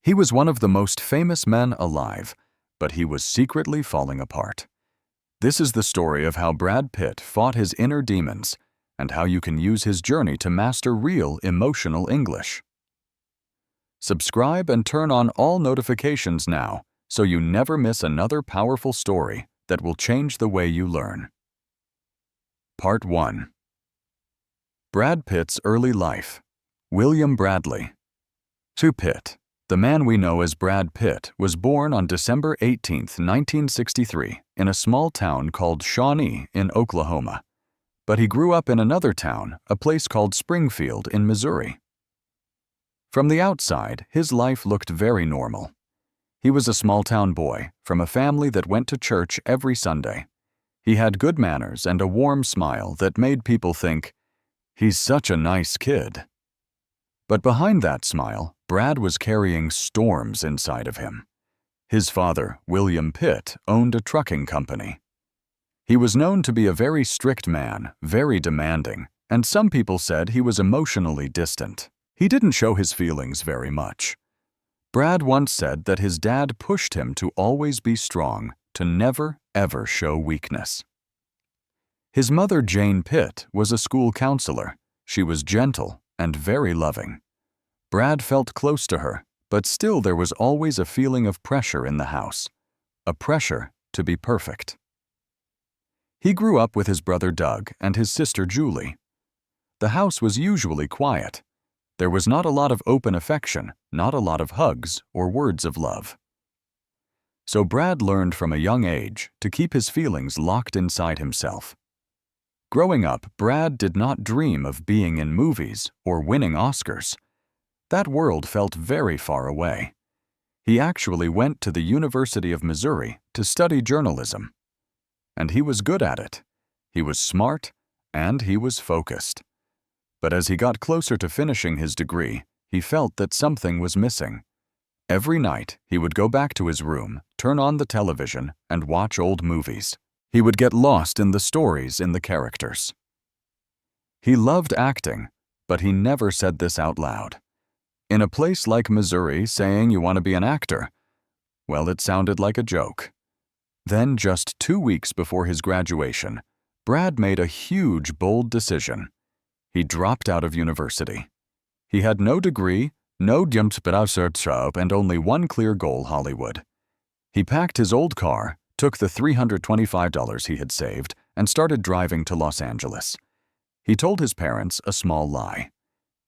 He was one of the most famous men alive, but he was secretly falling apart. This is the story of how Brad Pitt fought his inner demons and how you can use his journey to master real emotional English. Subscribe and turn on all notifications now so you never miss another powerful story that will change the way you learn. Part 1. Brad Pitt's early life. William Bradley. Pitt, the man we know as Brad Pitt, was born on December 18, 1963, in a small town called Shawnee in Oklahoma. But he grew up in another town, a place called Springfield in Missouri. From the outside, his life looked very normal. He was a small-town boy from a family that went to church every Sunday. He had good manners and a warm smile that made people think, "He's such a nice kid." But behind that smile, Brad was carrying storms inside of him. His father, William Pitt, owned a trucking company. He was known to be a very strict man, very demanding, and some people said he was emotionally distant. He didn't show his feelings very much. Brad once said that his dad pushed him to always be strong, to never, ever show weakness. His mother, Jane Pitt, was a school counselor. She was gentle and very loving. Brad felt close to her, but still there was always a feeling of pressure in the house, a pressure to be perfect. He grew up with his brother Doug and his sister Julie. The house was usually quiet. There was not a lot of open affection, not a lot of hugs or words of love. So Brad learned from a young age to keep his feelings locked inside himself. Growing up, Brad did not dream of being in movies or winning Oscars. That world felt very far away. He actually went to the University of Missouri to study journalism. And he was good at it. He was smart and he was focused. But as he got closer to finishing his degree, he felt that something was missing. Every night, he would go back to his room, turn on the television, and watch old movies. He would get lost in the stories, in the characters. He loved acting, but he never said this out loud. In a place like Missouri, saying you want to be an actor, well, it sounded like a joke. Then, just 2 weeks before his graduation, Brad made a huge, bold decision. He dropped out of university. He had no degree, no job, and only one clear goal: Hollywood. He packed his old car, took the $325 he had saved, and started driving to Los Angeles. He told his parents a small lie.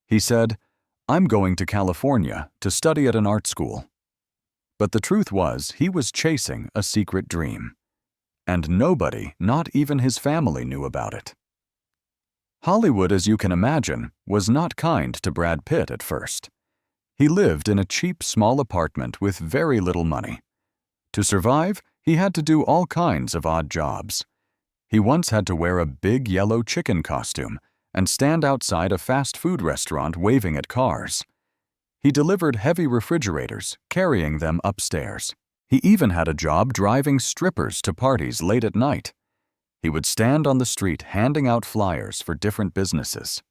He said, "I'm going to California to study at an art school." But the truth was, he was chasing a secret dream. And nobody, not even his family, knew about it. Hollywood, as you can imagine, was not kind to Brad Pitt at first. He lived in a cheap, small apartment with very little money. To survive, he had to do all kinds of odd jobs. He once had to wear a big yellow chicken costume and stand outside a fast food restaurant waving at cars. He delivered heavy refrigerators, carrying them upstairs. He even had a job driving strippers to parties late at night. He would stand on the street handing out flyers for different businesses.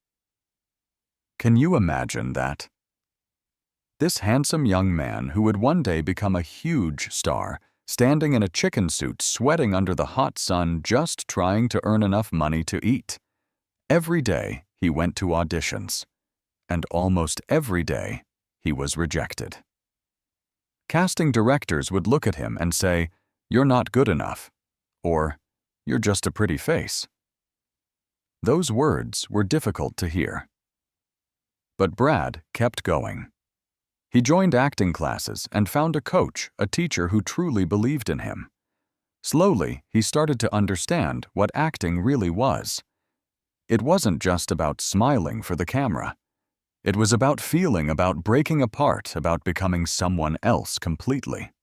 Can you imagine that? This handsome young man who would one day become a huge star, standing in a chicken suit, sweating under the hot sun, just trying to earn enough money to eat. Every day he went to auditions, and almost every day he was rejected. Casting directors would look at him and say, "You're not good enough," or "You're just a pretty face." Those words were difficult to hear. But Brad kept going. He joined acting classes and found a coach, a teacher who truly believed in him. Slowly, he started to understand what acting really was. It wasn't just about smiling for the camera. It was about feeling, about breaking apart, about becoming someone else completely.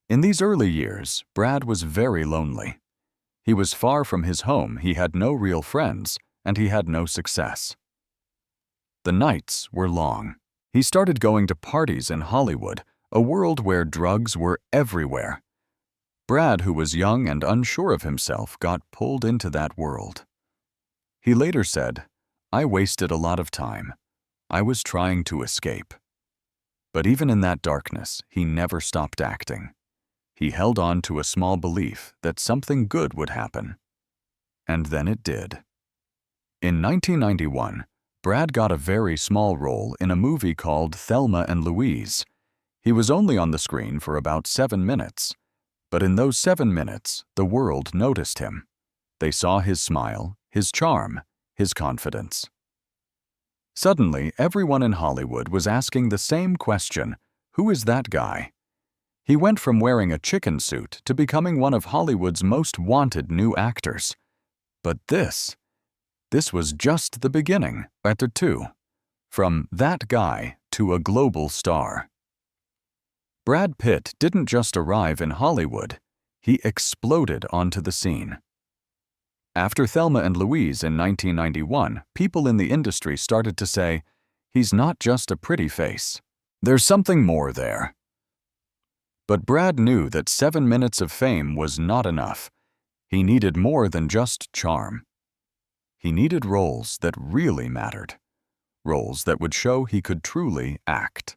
In these early years, Brad was very lonely. He was far from his home, he had no real friends, and he had no success. The nights were long. He started going to parties in Hollywood, a world where drugs were everywhere. Brad, who was young and unsure of himself, got pulled into that world. He later said, "I wasted a lot of time. I was trying to escape." But even in that darkness, he never stopped acting. He held on to a small belief that something good would happen. And then it did. In 1991, Brad got a very small role in a movie called Thelma Louise. He was only on the screen for about 7 minutes. But in those 7 minutes, the world noticed him. They saw his smile, his charm, his confidence. Suddenly, everyone in Hollywood was asking the same question: who is that guy? He went from wearing a chicken suit to becoming one of Hollywood's most wanted new actors. But this was just the beginning, chapter 2. From that guy to a global star. Brad Pitt didn't just arrive in Hollywood, he exploded onto the scene. After Thelma Louise in 1991, people in the industry started to say, he's not just a pretty face. There's something more there. But Brad knew that 7 minutes of fame was not enough. He needed more than just charm. He needed roles that really mattered, roles that would show he could truly act.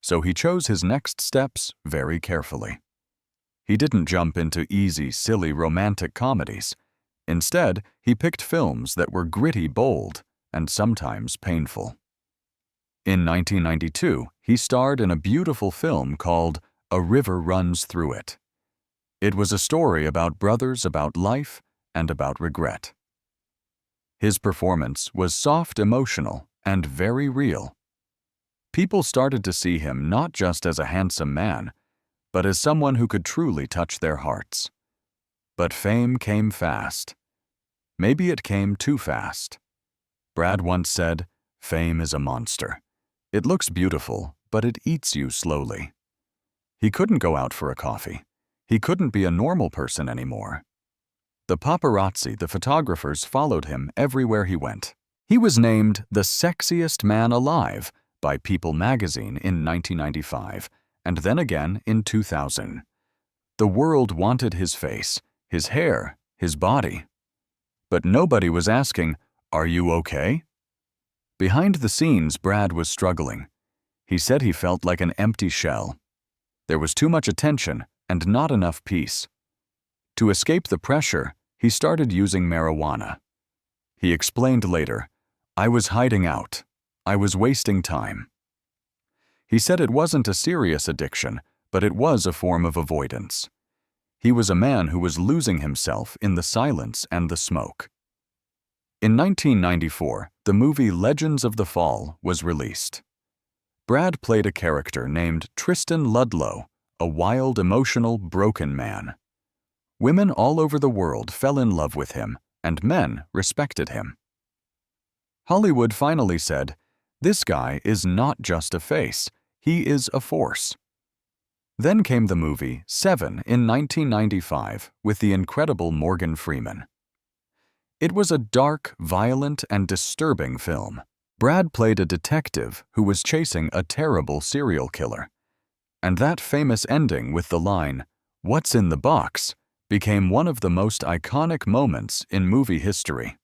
So he chose his next steps very carefully. He didn't jump into easy, silly romantic comedies. Instead, he picked films that were gritty, bold, and sometimes painful. In 1992, he starred in a beautiful film called A River Runs Through It. It was a story about brothers, about life, and about regret. His performance was soft, emotional, and very real. People started to see him not just as a handsome man, but as someone who could truly touch their hearts. But fame came fast. Maybe it came too fast. Brad once said, "Fame is a monster. It looks beautiful, but it eats you slowly." He couldn't go out for a coffee. He couldn't be a normal person anymore. The paparazzi, the photographers, followed him everywhere he went. He was named the sexiest man alive by People magazine in 1995, and then again in 2000. The world wanted his face, his hair, his body. But nobody was asking, "Are you okay?" Behind the scenes, Brad was struggling. He said he felt like an empty shell. There was too much attention and not enough peace. To escape the pressure, he started using marijuana. He explained later, "I was hiding out. I was wasting time." He said it wasn't a serious addiction, but it was a form of avoidance. He was a man who was losing himself in the silence and the smoke. In 1994, the movie Legends of the Fall was released. Brad played a character named Tristan Ludlow, a wild, emotional, broken man. Women all over the world fell in love with him, and men respected him. Hollywood finally said, "This guy is not just a face, he is a force." Then came the movie Seven in 1995 with the incredible Morgan Freeman. It was a dark, violent, and disturbing film. Brad played a detective who was chasing a terrible serial killer. And that famous ending with the line, "What's in the box?" became one of the most iconic moments in movie history.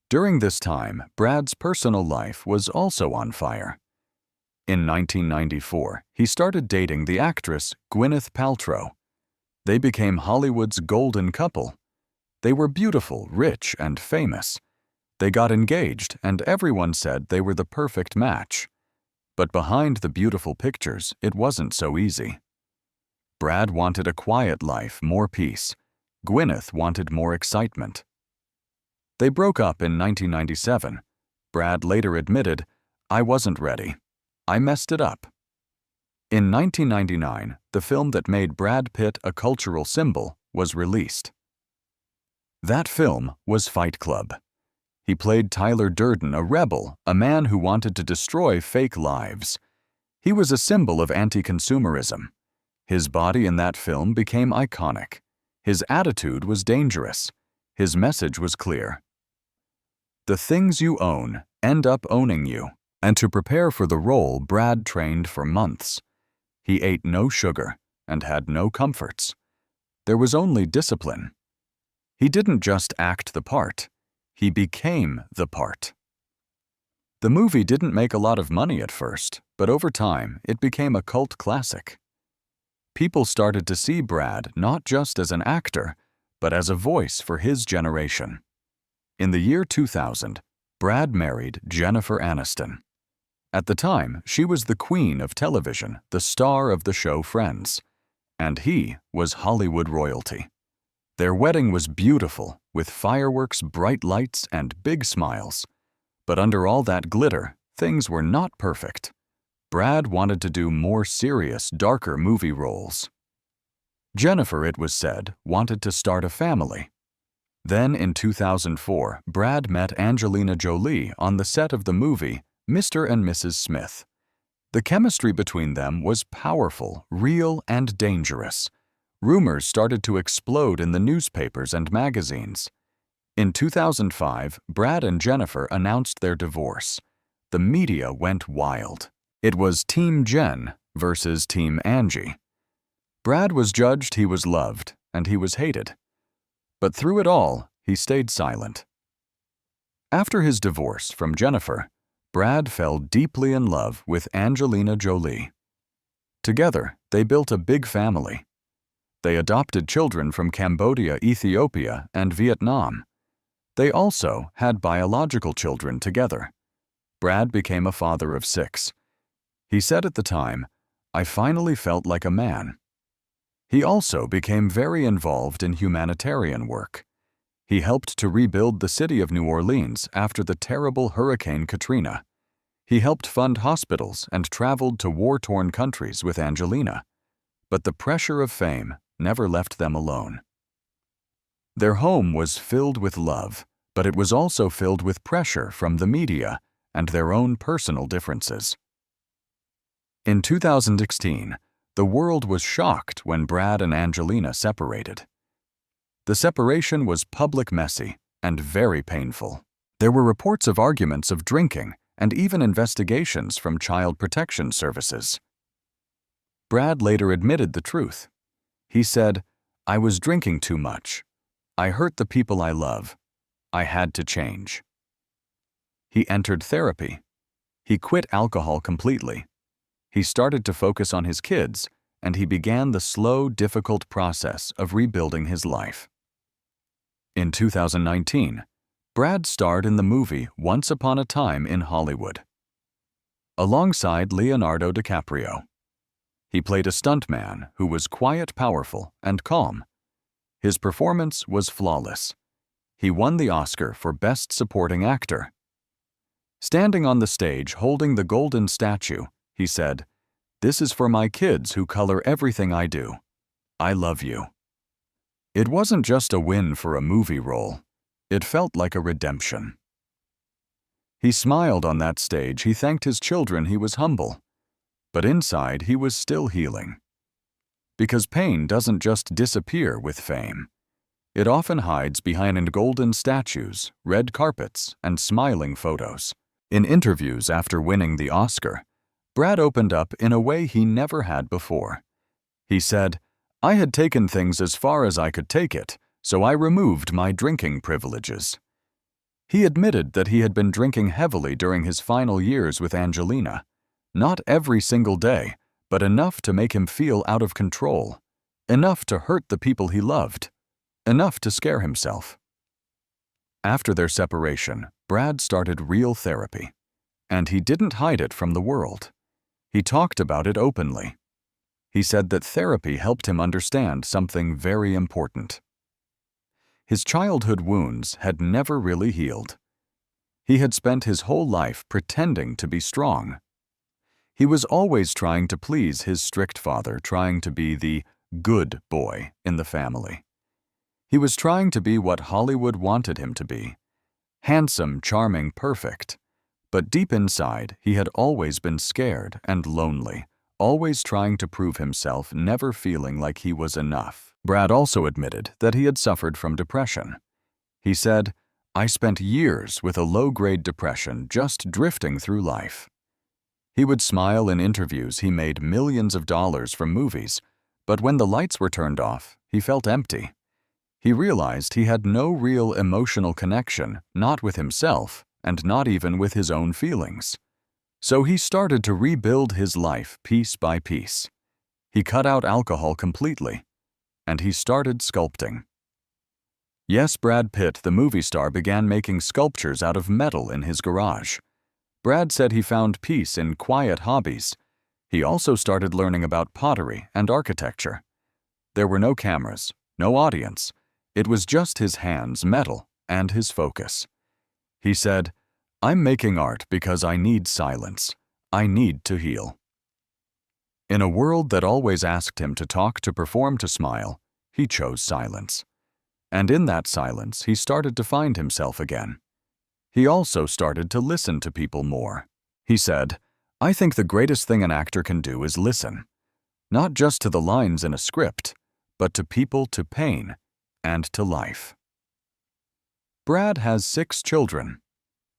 During this time, Brad's personal life was also on fire. In 1994, he started dating the actress Gwyneth Paltrow. They became Hollywood's golden couple. They were beautiful, rich, and famous. They got engaged, and everyone said they were the perfect match. But behind the beautiful pictures, it wasn't so easy. Brad wanted a quiet life, more peace. Gwyneth wanted more excitement. They broke up in 1997. Brad later admitted, "I wasn't ready. I messed it up." In 1999, the film that made Brad Pitt a cultural symbol was released. That film was Fight Club. He played Tyler Durden, a rebel, a man who wanted to destroy fake lives. He was a symbol of anti-consumerism. His body in that film became iconic. His attitude was dangerous. His message was clear. The things you own end up owning you. And to prepare for the role, Brad trained for months. He ate no sugar and had no comforts. There was only discipline. He didn't just act the part. He became the part. The movie didn't make a lot of money at first, but over time, it became a cult classic. People started to see Brad not just as an actor, but as a voice for his generation. In the year 2000, Brad married Jennifer Aniston. At the time, she was the queen of television, the star of the show Friends, and he was Hollywood royalty. Their wedding was beautiful, with fireworks, bright lights, and big smiles. But under all that glitter, things were not perfect. Brad wanted to do more serious, darker movie roles. Jennifer, it was said, wanted to start a family. Then in 2004, Brad met Angelina Jolie on the set of the movie Mr. and Mrs. Smith. The chemistry between them was powerful, real, and dangerous. Rumors started to explode in the newspapers and magazines. In 2005, Brad and Jennifer announced their divorce. The media went wild. It was Team Jen versus Team Angie. Brad was judged, he was loved, and he was hated. But through it all, he stayed silent. After his divorce from Jennifer, Brad fell deeply in love with Angelina Jolie. Together, they built a big family. They adopted children from Cambodia, Ethiopia, and Vietnam. They also had biological children together. Brad became a father of 6. He said at the time, "I finally felt like a man." He also became very involved in humanitarian work. He helped to rebuild the city of New Orleans after the terrible Hurricane Katrina. He helped fund hospitals and traveled to war-torn countries with Angelina. But the pressure of fame never left them alone. Their home was filled with love, but it was also filled with pressure from the media and their own personal differences. In 2016, the world was shocked when Brad and Angelina separated. The separation was public, messy, and very painful. There were reports of arguments, of drinking, and even investigations from child protection services. Brad later admitted the truth. He said, "I was drinking too much. I hurt the people I love. I had to change." He entered therapy. He quit alcohol completely. He started to focus on his kids, and he began the slow, difficult process of rebuilding his life. In 2019, Brad starred in the movie Once Upon a Time in Hollywood, alongside Leonardo DiCaprio. He played a stuntman who was quiet, powerful, and calm. His performance was flawless. He won the Oscar for Best Supporting Actor. Standing on the stage holding the golden statue, he said, "This is for my kids who color everything I do. I love you." It wasn't just a win for a movie role. It felt like a redemption. He smiled on that stage, he thanked his children, he was humble. But inside, he was still healing. Because pain doesn't just disappear with fame. It often hides behind golden statues, red carpets, and smiling photos. In interviews after winning the Oscar, Brad opened up in a way he never had before. He said, "I had taken things as far as I could take it, so I removed my drinking privileges." He admitted that he had been drinking heavily during his final years with Angelina. Not every single day, but enough to make him feel out of control, enough to hurt the people he loved, enough to scare himself. After their separation, Brad started real therapy, and he didn't hide it from the world. He talked about it openly. He said that therapy helped him understand something very important. His childhood wounds had never really healed. He had spent his whole life pretending to be strong. He was always trying to please his strict father, trying to be the good boy in the family. He was trying to be what Hollywood wanted him to be. Handsome, charming, perfect. But deep inside, he had always been scared and lonely, always trying to prove himself, never feeling like he was enough. Brad also admitted that he had suffered from depression. He said, "I spent years with a low-grade depression, just drifting through life." He would smile in interviews. He made millions of dollars from movies, but when the lights were turned off, he felt empty. He realized he had no real emotional connection, not with himself and not even with his own feelings. So he started to rebuild his life piece by piece. He cut out alcohol completely, and he started sculpting. Yes, Brad Pitt, the movie star, began making sculptures out of metal in his garage. Brad said he found peace in quiet hobbies. He also started learning about pottery and architecture. There were no cameras, no audience. It was just his hands, metal, and his focus. He said, "I'm making art because I need silence. I need to heal." In a world that always asked him to talk, to perform, to smile, he chose silence. And in that silence, he started to find himself again. He also started to listen to people more. He said, "I think the greatest thing an actor can do is listen. Not just to the lines in a script, but to people, to pain, and to life." Brad has 6 children: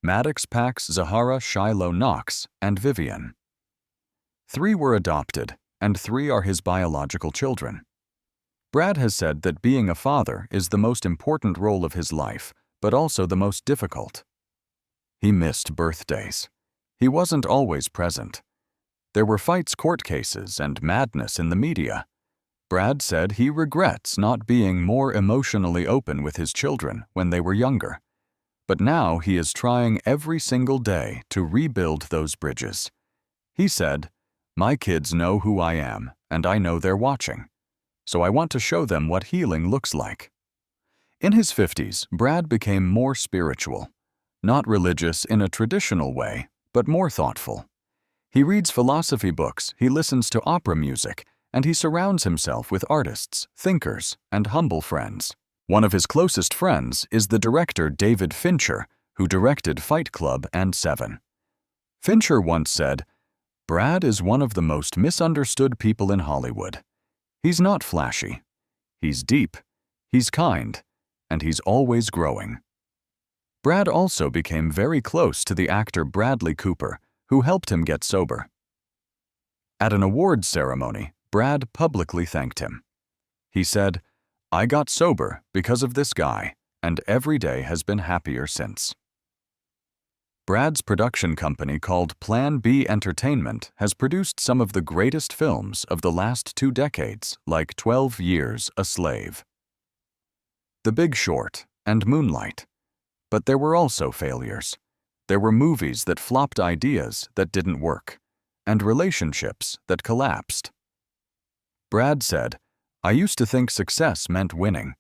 Maddox, Pax, Zahara, Shiloh, Knox, and Vivian. 3 were adopted, and 3 are his biological children. Brad has said that being a father is the most important role of his life, but also the most difficult. He missed birthdays. He wasn't always present. There were fights, court cases, and madness in the media. Brad said he regrets not being more emotionally open with his children when they were younger. But now he is trying every single day to rebuild those bridges. He said, "My kids know who I am, and I know they're watching. So I want to show them what healing looks like." In his 50s, Brad became more spiritual. Not religious in a traditional way, but more thoughtful. He reads philosophy books, he listens to opera music, and he surrounds himself with artists, thinkers, and humble friends. One of his closest friends is the director David Fincher, who directed Fight Club and Seven. Fincher once said, "Brad is one of the most misunderstood people in Hollywood. He's not flashy. He's deep, he's kind, and he's always growing." Brad also became very close to the actor Bradley Cooper, who helped him get sober. At an awards ceremony, Brad publicly thanked him. He said, "I got sober because of this guy, and every day has been happier since." Brad's production company, called Plan B Entertainment, has produced some of the greatest films of the last 2 decades, like 12 Years a Slave, The Big Short, and Moonlight. But there were also failures. There were movies that flopped, ideas that didn't work, and relationships that collapsed. Brad said, "I used to think success meant winning.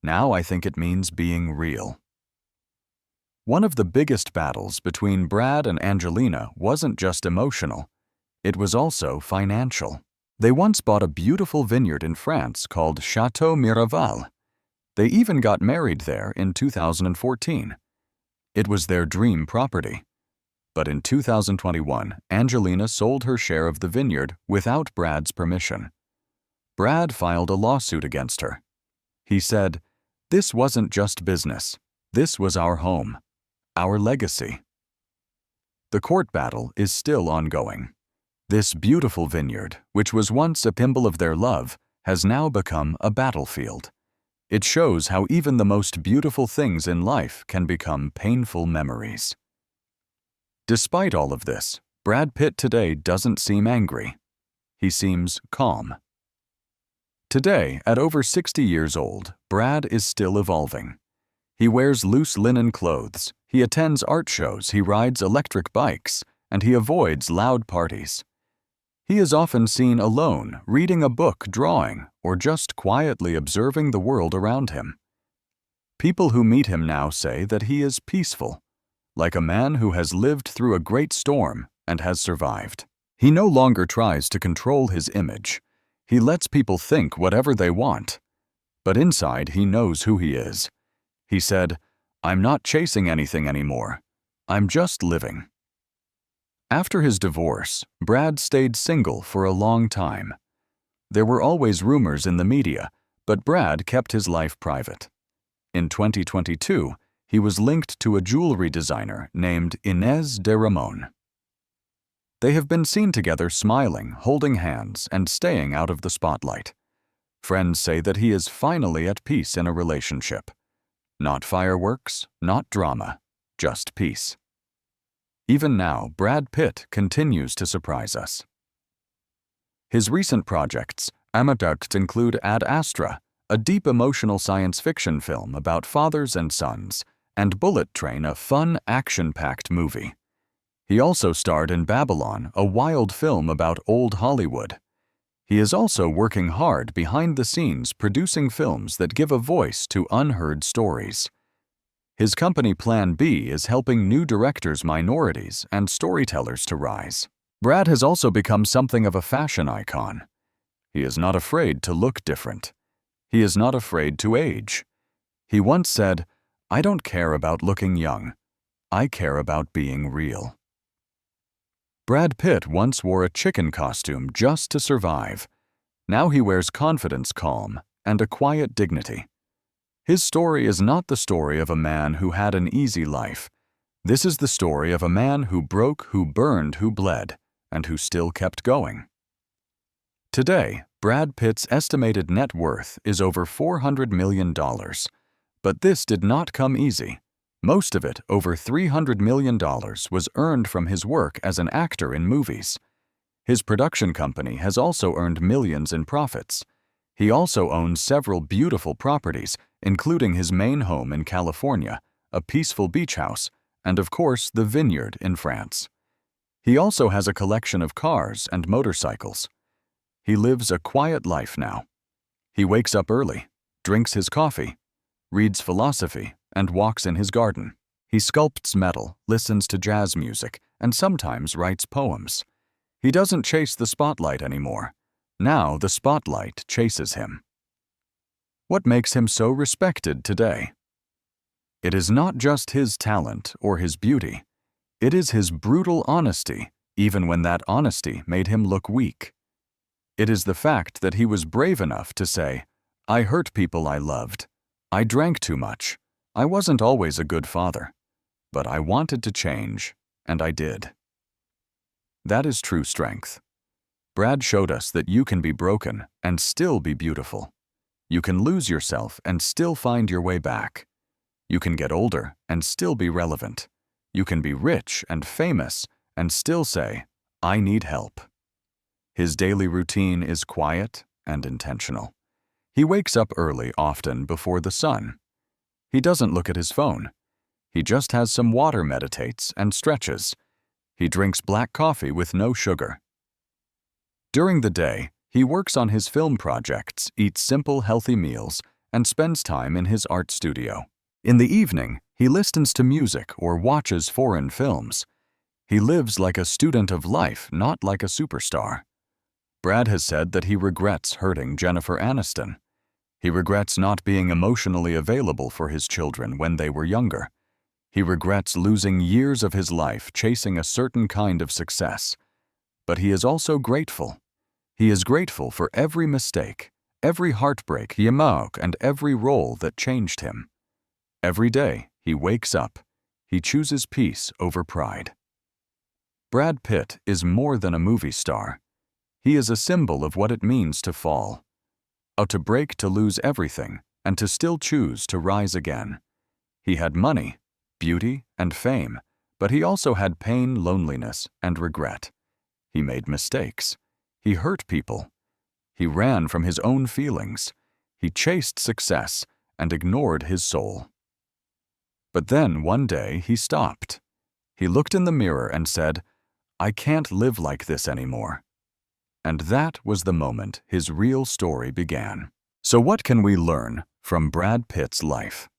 Now I think it means being real." One of the biggest battles between Brad and Angelina wasn't just emotional, it was also financial. They once bought a beautiful vineyard in France called Chateau Miraval. They even got married there in 2014. It was their dream property. But in 2021, Angelina sold her share of the vineyard without Brad's permission. Brad filed a lawsuit against her. He said, "This wasn't just business. This was our home, our legacy." The court battle is still ongoing. This beautiful vineyard, which was once a symbol of their love, has now become a battlefield. It shows how even the most beautiful things in life can become painful memories. Despite all of this, Brad Pitt today doesn't seem angry. He seems calm. Today, at over 60 years old, Brad is still evolving. He wears loose linen clothes, he attends art shows, he rides electric bikes, and he avoids loud parties. He is often seen alone, reading a book, drawing, or just quietly observing the world around him. People who meet him now say that he is peaceful, like a man who has lived through a great storm and has survived. He no longer tries to control his image. He lets people think whatever they want. But inside, he knows who he is. He said, "I'm not chasing anything anymore. I'm just living." After his divorce, Brad stayed single for a long time. There were always rumors in the media, but Brad kept his life private. In 2022, he was linked to a jewelry designer named Inez de Ramon. They have been seen together smiling, holding hands, and staying out of the spotlight. Friends say that he is finally at peace in a relationship. Not fireworks, not drama, just peace. Even now, Brad Pitt continues to surprise us. His recent projects, include Ad Astra, a deep emotional science fiction film about fathers and sons, and Bullet Train, a fun, action-packed movie. He also starred in Babylon, a wild film about old Hollywood. He is also working hard behind the scenes producing films that give a voice to unheard stories. His company Plan B is helping new directors, minorities, and storytellers to rise. Brad has also become something of a fashion icon. He is not afraid to look different. He is not afraid to age. He once said, "I don't care about looking young. I care about being real." Brad Pitt once wore a chicken costume just to survive. Now he wears confidence, calm, and a quiet dignity. His story is not the story of a man who had an easy life. This is the story of a man who broke, who burned, who bled, and who still kept going. Today, Brad Pitt's estimated net worth is over $400 million. But this did not come easy. Most of it, over $300 million, was earned from his work as an actor in movies. His production company has also earned millions in profits. He also owns several beautiful properties, including his main home in California, a peaceful beach house, and of course the vineyard in France. He also has a collection of cars and motorcycles. He lives a quiet life now. He wakes up early, drinks his coffee, reads philosophy, and walks in his garden. He sculpts metal, listens to jazz music, and sometimes writes poems. He doesn't chase the spotlight anymore. Now the spotlight chases him. What makes him so respected today? It is not just his talent or his beauty. It is his brutal honesty, even when that honesty made him look weak. It is the fact that he was brave enough to say, "I hurt people I loved. I drank too much. I wasn't always a good father. But I wanted to change, and I did." That is true strength. Brad showed us that you can be broken and still be beautiful. You can lose yourself and still find your way back. You can get older and still be relevant. You can be rich and famous and still say, "I need help." His daily routine is quiet and intentional. He wakes up early, often before the sun. He doesn't look at his phone. He just has some water, meditates, and stretches. He drinks black coffee with no sugar. During the day, he works on his film projects, eats simple, healthy meals, and spends time in his art studio. In the evening, he listens to music or watches foreign films. He lives like a student of life, not like a superstar. Brad has said that he regrets hurting Jennifer Aniston. He regrets not being emotionally available for his children when they were younger. He regrets losing years of his life chasing a certain kind of success. But he is also grateful. He is grateful for every mistake, every heartbreak, and every role that changed him. Every day, he wakes up. He chooses peace over pride. Brad Pitt is more than a movie star. He is a symbol of what it means to fall. To break, to lose everything, and to still choose to rise again. He had money, beauty, and fame, but he also had pain, loneliness, and regret. He made mistakes. He hurt people. He ran from his own feelings. He chased success and ignored his soul. But then, one day, he stopped. He looked in the mirror and said, "I can't live like this anymore." And that was the moment his real story began. So what can we learn from Brad Pitt's life?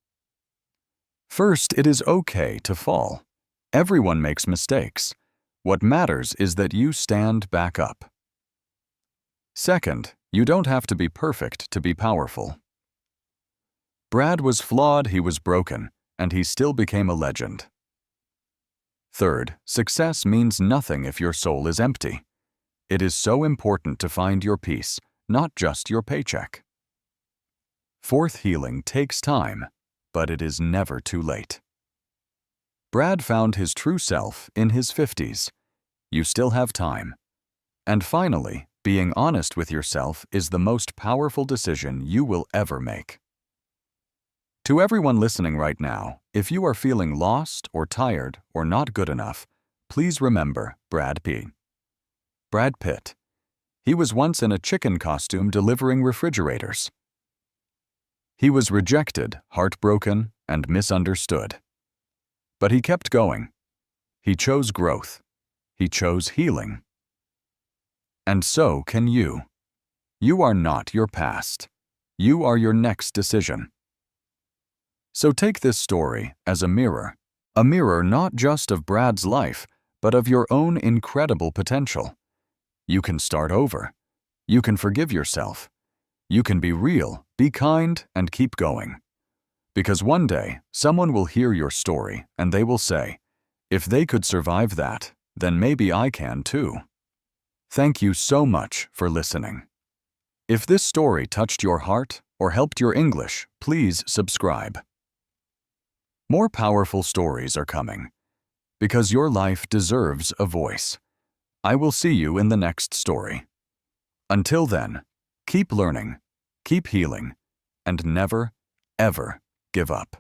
First, it is okay to fall. Everyone makes mistakes. What matters is that you stand back up. Second, you don't have to be perfect to be powerful. Brad was flawed, he was broken, and he still became a legend. Third, success means nothing if your soul is empty. It is so important to find your peace, not just your paycheck. Fourth, healing takes time, but it is never too late. Brad found his true self in his 50s. You still have time. And finally, being honest with yourself is the most powerful decision you will ever make. To everyone listening right now, if you are feeling lost or tired or not good enough, please remember Brad Pitt. Brad Pitt. He was once in a chicken costume delivering refrigerators. He was rejected, heartbroken, and misunderstood. But he kept going. He chose growth. He chose healing. And so can you. You are not your past. You are your next decision. So take this story as a mirror not just of Brad's life, but of your own incredible potential. You can start over. You can forgive yourself. You can be real, be kind, and keep going. Because one day, someone will hear your story and they will say, if they could survive that, then maybe I can too. Thank you so much for listening. If this story touched your heart or helped your English, please subscribe. More powerful stories are coming, because your life deserves a voice. I will see you in the next story. Until then, keep learning, keep healing, and never, ever give up.